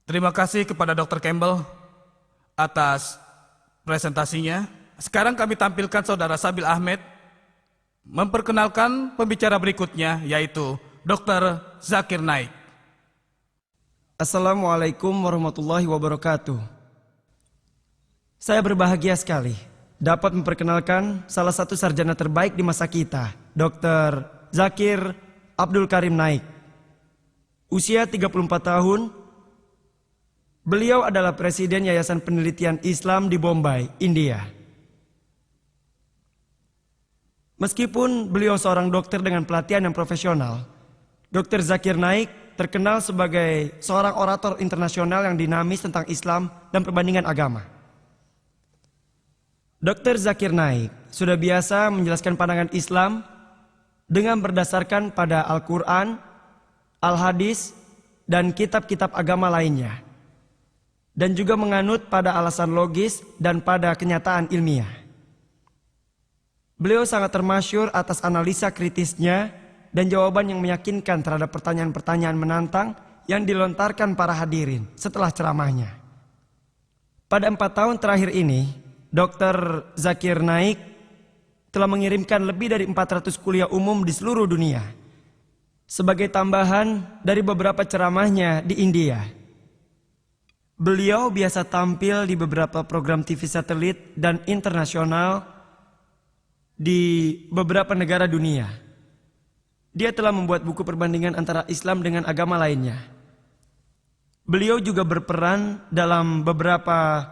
Terima kasih kepada Dr. Campbell atas presentasinya. Sekarang kami tampilkan Saudara Sabil Ahmed memperkenalkan pembicara berikutnya, yaitu Dr. Zakir Naik. Assalamualaikum warahmatullahi wabarakatuh. Saya berbahagia sekali dapat memperkenalkan salah satu sarjana terbaik di masa kita, Dr. Zakir Abdul Karim Naik. Usia 34 tahun, beliau adalah Presiden Yayasan Penelitian Islam di Bombay, India. Meskipun beliau seorang dokter dengan pelatihan yang profesional, Dr. Zakir Naik terkenal sebagai seorang orator internasional yang dinamis tentang Islam dan perbandingan agama. Dr. Zakir Naik sudah biasa menjelaskan pandangan Islam dengan berdasarkan pada Al-Quran, Al-Hadis, dan kitab-kitab agama lainnya, dan juga menganut pada alasan logis dan pada kenyataan ilmiah. Beliau sangat termasyhur atas analisa kritisnya dan jawaban yang meyakinkan terhadap pertanyaan-pertanyaan menantang yang dilontarkan para hadirin setelah ceramahnya. Pada 4 tahun terakhir ini, Dr. Zakir Naik telah mengirimkan lebih dari 400 kuliah umum di seluruh dunia, sebagai tambahan dari beberapa ceramahnya di India. Beliau biasa tampil di beberapa program TV satelit dan internasional di beberapa negara dunia. Dia telah membuat buku perbandingan antara Islam dengan agama lainnya. Beliau juga berperan dalam beberapa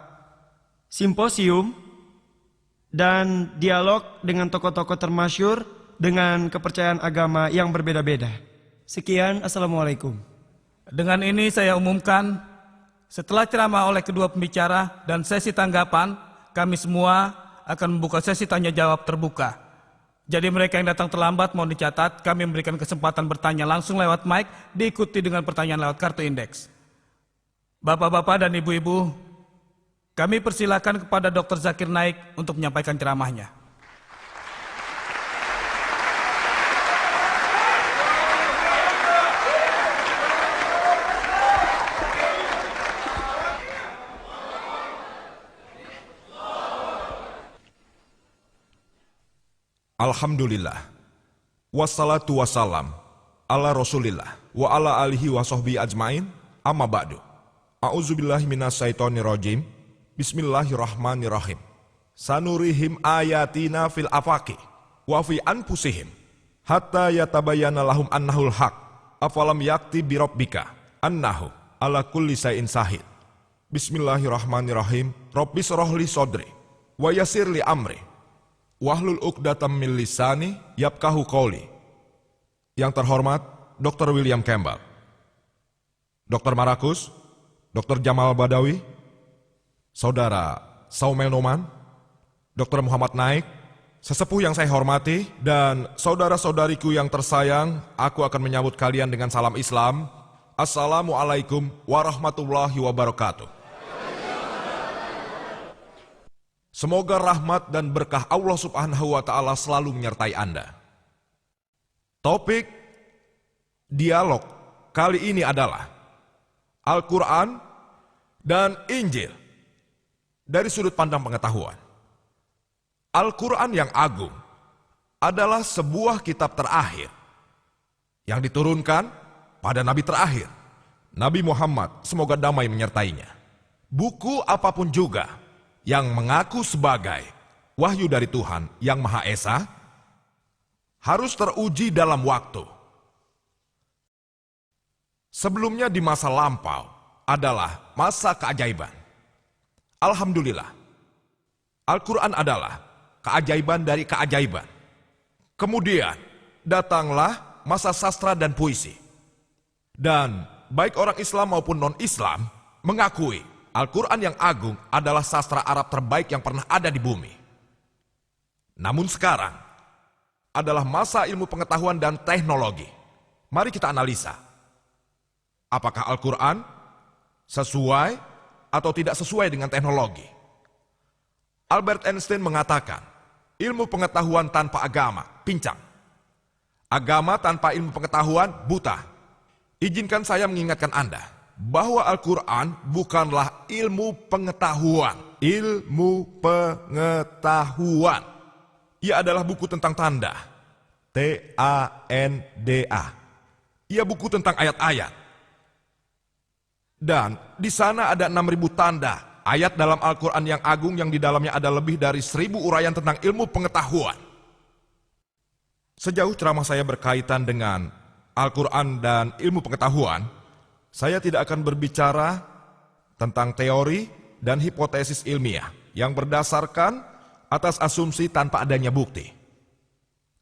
simposium dan dialog dengan tokoh-tokoh termasyhur dengan kepercayaan agama yang berbeda-beda. Sekian, Assalamualaikum. Dengan ini saya umumkan, setelah ceramah oleh kedua pembicara dan sesi tanggapan, kami semua akan membuka sesi tanya jawab terbuka. Jadi mereka yang datang terlambat mohon dicatat, kami memberikan kesempatan bertanya langsung lewat mic, diikuti dengan pertanyaan lewat kartu indeks. Bapak-bapak dan ibu-ibu, kami persilakan kepada Dr. Zakir Naik untuk menyampaikan ceramahnya. Alhamdulillah, wassalatu wassalam ala rasulillah wa ala alihi wa sahbihi ajmain, amma ba'du. A'udzubillahi minasyaitonirrajim. Bismillahirrahmanirrahim. Sanurihim ayatina fil afaqi wa fi anfusihim hatta yatabayyana lahum annahul haq. Afalam yakti bi rabbika annahu ala kulli syai'in shahid. Bismillahirrahmanirrahim. Rabbis rohli sodri wa yassir li amri wahlul uqdatam min lisani yafqahu qawli. Yang terhormat Dr. William Campbell, Dr. Marakus, Dr. Jamal Badawi, Saudara Saumel Noman, Dr. Muhammad Naik, sesepuh yang saya hormati, dan saudara-saudariku yang tersayang, aku akan menyambut kalian dengan salam Islam. Assalamualaikum warahmatullahi wabarakatuh. Semoga rahmat dan berkah Allah Subhanahu wa Ta'ala selalu menyertai Anda. Topik dialog kali ini adalah Al-Quran dan Injil dari sudut pandang pengetahuan. Al-Quran yang agung adalah sebuah kitab terakhir yang diturunkan pada Nabi terakhir, Nabi Muhammad, semoga damai menyertainya. Buku apapun juga yang mengaku sebagai wahyu dari Tuhan yang Maha Esa harus teruji dalam waktu. Sebelumnya di masa lampau adalah masa keajaiban. Alhamdulillah, Al-Quran adalah keajaiban dari keajaiban. Kemudian datanglah masa sastra dan puisi. Dan baik orang Islam maupun non-Islam mengakui Al-Quran yang agung adalah sastra Arab terbaik yang pernah ada di bumi. Namun sekarang adalah masa ilmu pengetahuan dan teknologi. Mari kita analisa. Apakah Al-Quran sesuai atau tidak sesuai dengan teknologi? Albert Einstein mengatakan, ilmu pengetahuan tanpa agama pincang. Agama tanpa ilmu pengetahuan buta. Izinkan saya mengingatkan Anda, bahwa Al-Quran bukanlah ilmu pengetahuan. Ilmu pengetahuan. Ia adalah buku tentang tanda. T-A-N-D-A. Ia buku tentang ayat-ayat. Dan di sana ada 6.000 tanda. Ayat dalam Al-Quran yang agung yang di dalamnya ada lebih dari 1.000 uraian tentang ilmu pengetahuan. Sejauh ceramah saya berkaitan dengan Al-Quran dan ilmu pengetahuan, saya tidak akan berbicara tentang teori dan hipotesis ilmiah yang berdasarkan atas asumsi tanpa adanya bukti.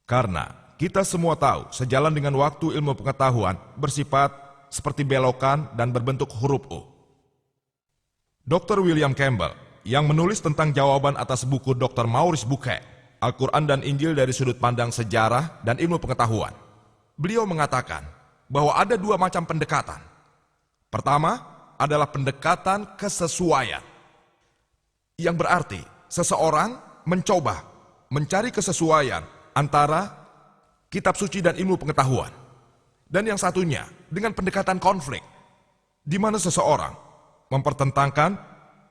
Karena kita semua tahu sejalan dengan waktu ilmu pengetahuan bersifat seperti belokan dan berbentuk huruf U. Dr. William Campbell yang menulis tentang jawaban atas buku Dr. Maurice Bucaille, Al-Quran dan Injil dari sudut pandang sejarah dan ilmu pengetahuan. Beliau mengatakan bahwa ada 2 macam pendekatan. Pertama adalah pendekatan kesesuaian. Yang berarti seseorang mencoba mencari kesesuaian antara kitab suci dan ilmu pengetahuan. Dan yang satunya dengan pendekatan konflik, di mana seseorang mempertentangkan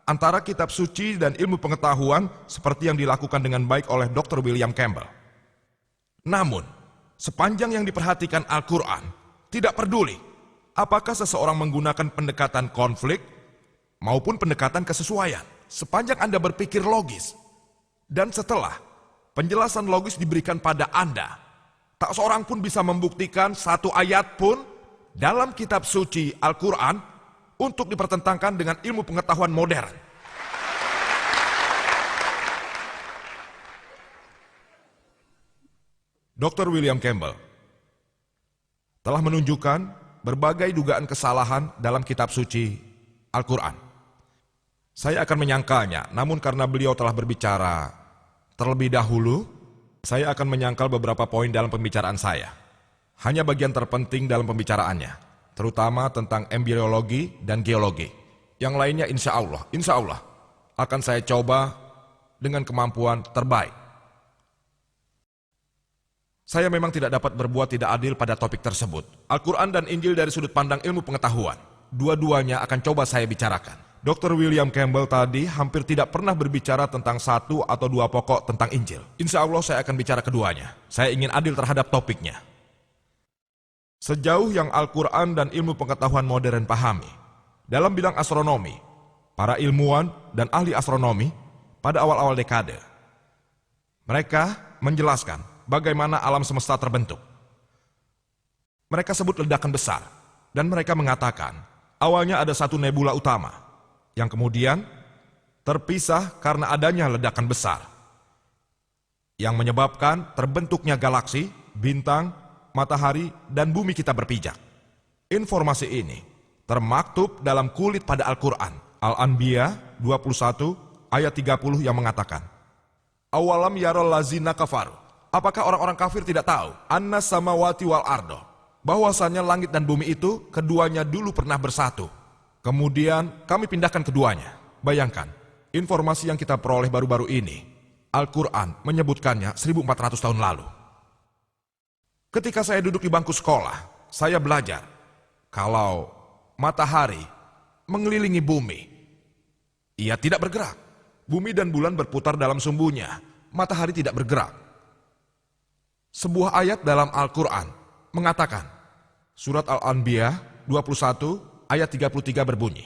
antara kitab suci dan ilmu pengetahuan seperti yang dilakukan dengan baik oleh Dr. William Campbell. Namun, sepanjang yang diperhatikan Al-Quran, tidak peduli apakah seseorang menggunakan pendekatan konflik maupun pendekatan kesesuaian. Sepanjang Anda berpikir logis, dan setelah penjelasan logis diberikan pada Anda, tak seorang pun bisa membuktikan satu ayat pun dalam kitab suci Al-Quran untuk dipertentangkan dengan ilmu pengetahuan modern. Dr. William Campbell telah menunjukkan berbagai dugaan kesalahan dalam kitab suci Al-Quran. Saya akan menyangkalnya, namun karena beliau telah berbicara terlebih dahulu, saya akan menyangkal beberapa poin dalam pembicaraan saya. Hanya bagian terpenting dalam pembicaraannya, terutama tentang embriologi dan geologi. Yang lainnya insya Allah akan saya coba dengan kemampuan terbaik. Saya memang tidak dapat berbuat tidak adil pada topik tersebut. Al-Quran dan Injil dari sudut pandang ilmu pengetahuan. Dua-duanya akan coba saya bicarakan. Dr. William Campbell tadi hampir tidak pernah berbicara tentang 1 atau 2 pokok tentang Injil. Insya Allah saya akan bicara keduanya. Saya ingin adil terhadap topiknya. Sejauh yang Al-Quran dan ilmu pengetahuan modern pahami, dalam bidang astronomi, para ilmuwan dan ahli astronomi pada awal-awal dekade, mereka menjelaskan bagaimana alam semesta terbentuk. Mereka sebut ledakan besar, dan mereka mengatakan awalnya ada satu nebula utama, yang kemudian terpisah karena adanya ledakan besar, yang menyebabkan terbentuknya galaksi, bintang, matahari, dan bumi kita berpijak. Informasi ini termaktub dalam kulit pada Al-Quran, Al-Anbiya 21 ayat 30 yang mengatakan, Awalam yarol lazina kafaru. Apakah orang-orang kafir tidak tahu? Anna samawati wal ardo. Bahwasannya langit dan bumi itu keduanya dulu pernah bersatu. Kemudian kami pindahkan keduanya. Bayangkan, informasi yang kita peroleh baru-baru ini, Al-Quran menyebutkannya 1400 tahun lalu. Ketika saya duduk di bangku sekolah, saya belajar kalau matahari mengelilingi bumi, ia tidak bergerak. Bumi dan bulan berputar dalam sumbunya, matahari tidak bergerak. Sebuah ayat dalam Al-Quran mengatakan, surat Al-Anbiya 21 ayat 33 berbunyi,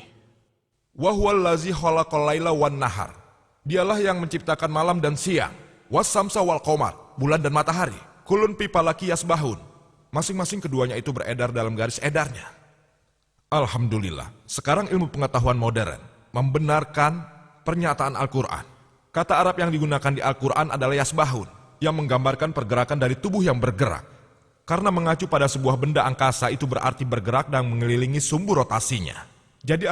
Wa huwallazi khalaqal laila wan nahar. Dialah yang menciptakan malam dan siang, was-samsa wal qamar, bulan dan matahari, kulun fi falaki yasbahun. Masing-masing keduanya itu beredar dalam garis edarnya. Alhamdulillah, sekarang ilmu pengetahuan modern membenarkan pernyataan Al-Quran. Kata Arab yang digunakan di Al-Quran adalah yasbahun, yang menggambarkan pergerakan dari tubuh yang bergerak. Karena mengacu pada sebuah benda angkasa itu berarti bergerak dan mengelilingi sumbu rotasinya. Jadi